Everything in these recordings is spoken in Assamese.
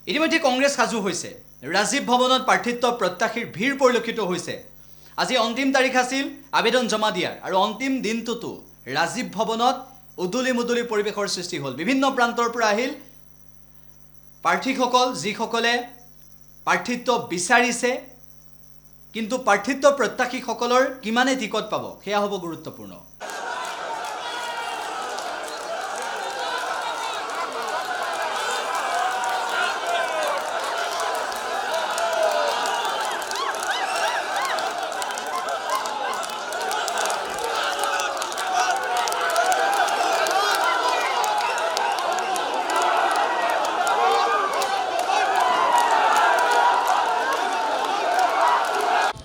ইতিমধ্যে কংগ্ৰেছ সাজু হৈছে। ৰাজীৱ ভৱনত প্ৰাৰ্থিত্ব প্ৰত্যাশীৰ ভিৰ পৰিলক্ষিত হৈছে। আজি অন্তিম তাৰিখ আছিল আবেদন জমা দিয়াৰ আৰু অন্তিম দিনটোতো ৰাজীৱ ভৱনত উদুলি মুদুলি পৰিৱেশৰ সৃষ্টি হ'ল। বিভিন্ন প্ৰান্তৰ পৰা আহিল প্ৰাৰ্থীসকল, যিসকলে প্ৰাৰ্থিত্ব বিচাৰিছে, কিন্তু প্ৰাৰ্থিত্ব প্ৰত্যাশীসকলৰ কিমানে টিকট পাব সেয়া হ'ব গুৰুত্বপূৰ্ণ।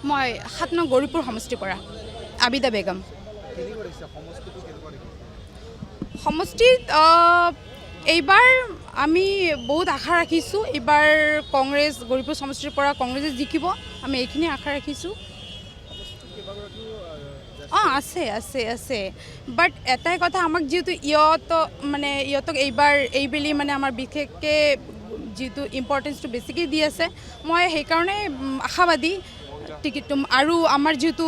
মই ৭ নং গৌৰীপুৰ সমষ্টিৰ পৰা আবিদা বেগম। সমষ্টিত এইবাৰ আমি বহুত আশা ৰাখিছোঁ। এইবাৰ কংগ্ৰেছ গৌৰীপুৰ সমষ্টিৰ পৰা কংগ্ৰেছে জিকিব, আমি এইখিনি আশা ৰাখিছোঁ। আছে আছে আছে বাট এটাই কথা, আমাক যিহেতু ইহঁতক এইবেলি আমাৰ বিশেষকৈ যিটো ইম্পৰ্টেঞ্চটো বেছিকৈ দি আছে, মই সেইকাৰণে আশাবাদী টিকেটটো, আৰু আমাৰ যিহেতু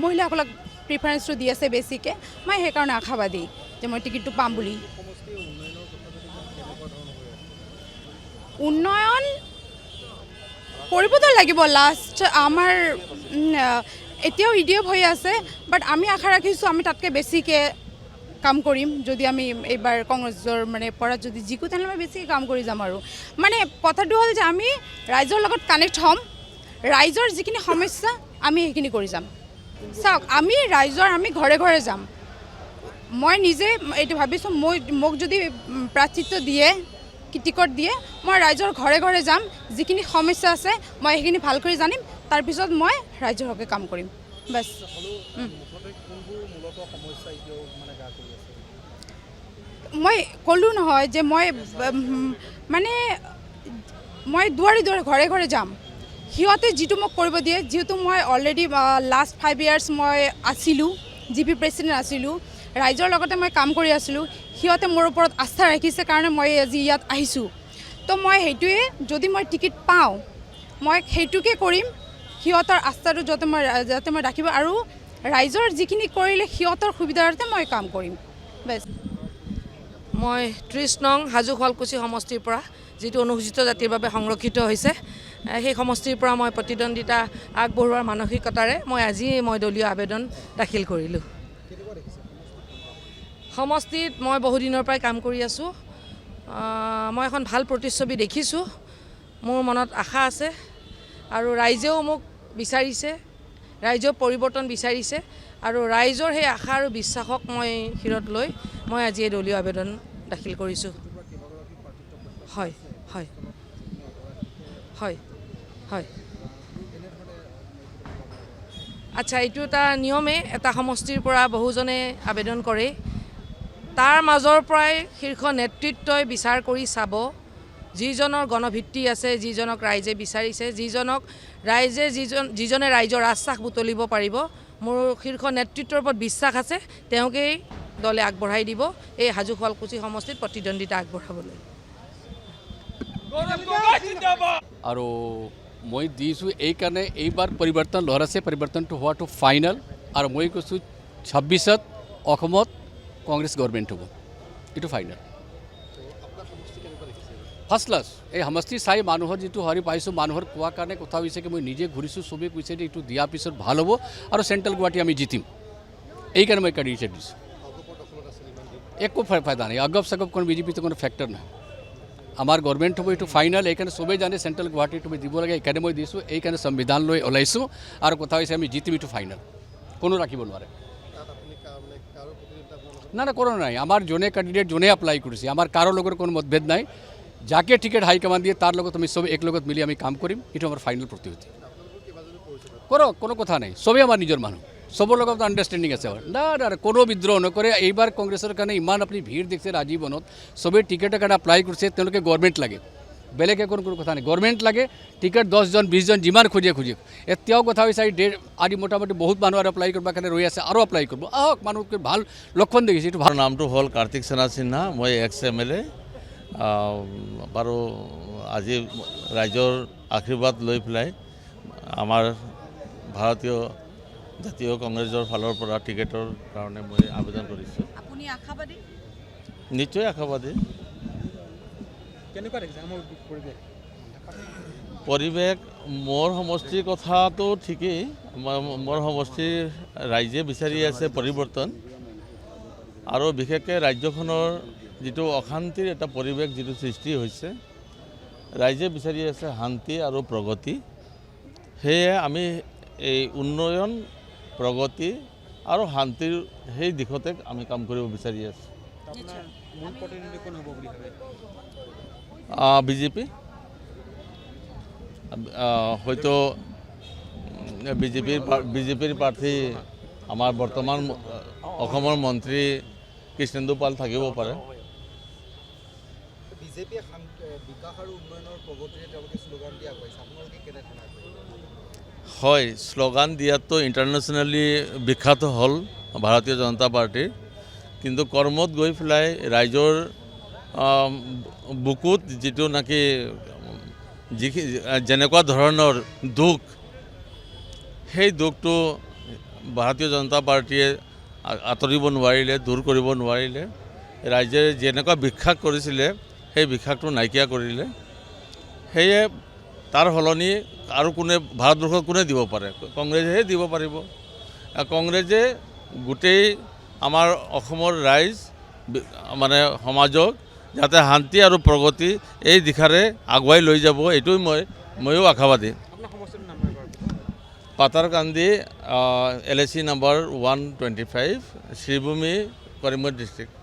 মহিলাসকলক প্ৰিফাৰেঞ্চটো দি আছে বেছিকৈ, মই সেইকাৰণে আশাবাদী যে মই টিকেটটো পাম বুলি। উন্নয়ন কৰিবতো লাগিব। লাষ্ট আমাৰ এতিয়াও ইডিএফ হৈ আছে, বাট আমি আশা ৰাখিছোঁ আমি তাতকৈ বেছিকৈ কাম কৰিম। যদি আমি এইবাৰ কংগ্ৰেছৰ পৰা যদি জিকো, তেনেহ'লে আমি বেছিকৈ কাম কৰি যাম। আৰু কথাটো হ'ল যে আমি ৰাইজৰ লগত কানেক্ট হ'ম, ৰাইজৰ যিখিনি সমস্যা আমি সেইখিনি কৰি যাম। চাওক, আমি ঘৰে ঘৰে যাম। মই নিজে এইটো ভাবিছোঁ, মোক যদি প্ৰাৰ্থিত্ব দিয়ে, টিকট দিয়ে, মই ৰাইজৰ ঘৰে ঘৰে যাম, যিখিনি সমস্যা আছে মই সেইখিনি ভালকৈ জানিম, তাৰপিছত মই ৰাইজৰ হকে কাম কৰিম। বাছ। মই ক'লোঁ নহয় যে মই দুৱাৰে দুৱাৰে ঘৰে ঘৰে যাম। সিহঁতে যিটো মোক কৰিব দিয়ে, যিহেতু মই অলৰেডি লাষ্ট 5 years মই আছিলোঁ, GP প্ৰেচিডেণ্ট আছিলোঁ, ৰাইজৰ লগতে মই কাম কৰি আছিলোঁ। সিহঁতে মোৰ ওপৰত আস্থা ৰাখিছে কাৰণে মই আজি ইয়াত আহিছোঁ। তো মই সেইটোৱে, যদি মই টিকেট পাওঁ মই সেইটোকে কৰিম। সিহঁতৰ আস্থাটো যাতে মই ৰাখিব, আৰু ৰাইজৰ যিখিনি কৰিলে সিহঁতৰ সুবিধাৰ্থে মই কাম কৰিম। বেছ। মই 30 নং হাজো শুৱালকুছি সমষ্টিৰ পৰা, যিটো অনুসূচিত জাতিৰ বাবে সংৰক্ষিত হৈছে, সেই সমষ্টিৰ পৰা মই প্ৰতিদ্বন্দ্বিতা আগবঢ়োৱাৰ মানসিকতাৰে মই দলীয় আবেদন দাখিল কৰিলোঁ। সমষ্টিত মই বহুদিনৰ পৰাই কাম কৰি আছোঁ। মই এখন ভাল প্ৰতিচ্ছবি দেখিছোঁ, মোৰ মনত আশা আছে, আৰু ৰাইজেও মোক বিচাৰিছে, ৰাইজেও পৰিৱৰ্তন বিচাৰিছে, আৰু ৰাইজৰ সেই আশা আৰু বিশ্বাসক মই শিৰত লৈ মই আজি এই দলীয় আবেদন দাখিল কৰিছোঁ। হয় হয় হয় হয়। আচ্ছা, এইটো এটা নিয়মে, এটা সমষ্টিৰ পৰা বহুজনে আবেদন কৰে, তাৰ মাজৰ পৰাই শীৰ্ষ নেতৃত্বই বিচাৰ কৰি চাব, যিজনৰ গণভিত্তি আছে, যিজনক ৰাইজে বিচাৰিছে, যিজনে ৰাইজৰ আশ্বাস বুটলিব পাৰিব, মোৰ শীৰ্ষ নেতৃত্বৰ ওপৰত বিশ্বাস আছে, তেওঁকেই দলে আগবঢ়াই দিব এই হাজো শুৱালকুছি সমষ্টিত প্ৰতিদ্বন্দ্বিতা আগবঢ়াবলৈ। আৰু মই দিছোঁ এইকাৰণে এইবাৰ পৰিৱৰ্তন লহৰাছে, পৰিৱৰ্তনটো হোৱাটো ফাইনেল, আৰু মই কৈছোঁ 26ত অসমত কংগ্ৰেছ গভৰ্ণমেণ্ট হ'ব, এইটো ফাইনেল। ফাৰ্ষ্ট ক্লাছ এই সমষ্টি চাই মানুহৰ যিটো হেৰি পাইছোঁ, মানুহৰ কোৱাৰ কাৰণে কথা হৈছে কি মই নিজে ঘূৰিছোঁ, চবেই কৈছে যে এইটো দিয়াৰ পিছত ভাল হ'ব আৰু চেণ্ট্ৰেল গুৱাহাটী আমি জিতিম, এইকাৰণে মই কেণ্ডিডেট দিছোঁ। একো ফাইদা নাই, আগব সাগব কোনো বিজেপিটো কোনো ফেক্টৰ নাই, আমাৰ গভৰ্ণমেণ্ট হ'ব, এইটো ফাইনেল। এইকাৰণে চবেই জানে চেণ্ট্ৰেল গুৱাহাটীত তুমি দিব লাগে, এইকাৰণে মই দিছোঁ, এইকাৰণে সংবিধান লৈ ওলাইছোঁ, আৰু কথা হৈছে আমি জিতিম, এইটো ফাইনেল, কোনো ৰাখিব নোৱাৰে। না কোনো নাই, আমাৰ যোনে কেণ্ডিডেট যোনে এপ্লাই কৰিছে, আমাৰ কাৰো লগত কোনো মতভেদ নাই, যাকে টিকেট হাইকমাণ্ড দিয়ে তাৰ লগত আমি চবে একলগত মিলি আমি কাম কৰিম, এইটো আমাৰ ফাইনেল প্ৰতিশ্ৰুতি। কৰক, কোনো কথা নাই, চবেই আমাৰ নিজৰ মানুহ, চবৰ লগত আণ্ডাৰষ্টেণ্ডিং আছে। না কোনো বিদ্ৰোহ নকৰে। এইবাৰ কংগ্ৰেছৰ কাৰণে ইমান আপুনি ভিৰ দেখিছে ৰাজীৱনত, চবেই টিকেটৰ কাৰণে এপ্লাই কৰিছে, তেওঁলোকে গভৰ্ণমেণ্ট লাগে, বেলেগ কোনো কথা নাই, গভৰ্ণমেণ্ট লাগে, টিকেট 10 জন 20 জন যিমান খুজিয়ে এতিয়াও কথা হৈছে আজি মোটামুটি বহুত মানুহ আৰু এপ্লাই কৰিবৰ কাৰণে ৰৈ আছে, আৰু এপ্লাই কৰিব, আহক, মানুহকে ভাল লক্ষণ দেখিছে, এইটো ভাল। নামটো হ'ল কাৰ্তিক সেনা সিনহা, মই এক্স MLA বাৰু আজি ৰাইজৰ আশীৰ্বাদ লৈ পেলাই আমাৰ ভাৰতীয় জাতীয় কংগ্ৰেছৰ ফালৰ পৰা টিকেটৰ কাৰণে মই আবেদন কৰিছোঁ। আপুনি আশাবাদী? নিশ্চয় আশাবাদী। কেনেকুৱা দেখিছে আমাৰ পৰিৱেশ? পৰিৱেশ মোৰ সমষ্টিৰ কথাটো ঠিকেই, মোৰ সমষ্টিৰ ৰাইজে বিচাৰি আছে পৰিৱৰ্তন, আৰু বিশেষকৈ ৰাজ্যখনৰ যিটো অশান্তিৰ এটা পৰিৱেশ যিটো সৃষ্টি হৈছে, ৰাইজে বিচাৰি আছে শান্তি আৰু প্ৰগতি। সেয়ে আমি এই উন্নয়ন, প্ৰগতি আৰু শান্তিৰ সেই দিশতে আমি কাম কৰিব বিচাৰি আছোঁ। আপোনাৰ মূল প্ৰতিনিধি কোন হ'ব বুলি ভাবে? বিজেপি, হয়তো বিজেপিৰ প্ৰাৰ্থী আমাৰ বৰ্তমান অসমৰ মন্ত্ৰী কৃষ্ণেন্দু পাল থাকিব পাৰে। বিজেপিয়ে বিকাশ আৰু উন্নয়নৰ প্ৰগতিৰে তেওঁলোকে শ্লোগান দিয়া কৈছে, আপোনালোকে কেনেধৰণে? হয়, শ্লোগান দিয়াটো ইণ্টাৰনেশ্যনেলি বিখ্যাত হ'ল ভাৰতীয় জনতা পাৰ্টীৰ, কিন্তু কৰ্মত গৈ পেলাই ৰাইজৰ বুকুত যিটো নেকি যেনেকুৱা ধৰণৰ দুখ, সেই দুখটো ভাৰতীয় জনতা পাৰ্টীয়ে আঁতৰিব নোৱাৰিলে, দূৰ কৰিব নোৱাৰিলে। ৰাইজে যেনেকুৱা বিশ্বাস কৰিছিলে সেই বিশ্বাসটো নাইকিয়া কৰিলে। সেয়ে তাৰ সলনি আৰু কোনে ভাৰতবৰ্ষত কোনে দিব পাৰে? কংগ্ৰেছেহে দিব পাৰিব। কংগ্ৰেছে গোটেই আমাৰ অসমৰ ৰাইজ মানে সমাজক যাতে শান্তি আৰু প্ৰগতি এই দিশাৰে আগুৱাই লৈ যাব, এইটোৱে ময়ো আশাবাদী। আপোনাৰ সমষ্টিটোৰ নাম এবাৰ? পাতাৰকান্দি, LAC number 125, Sribhumi, Karimganj district.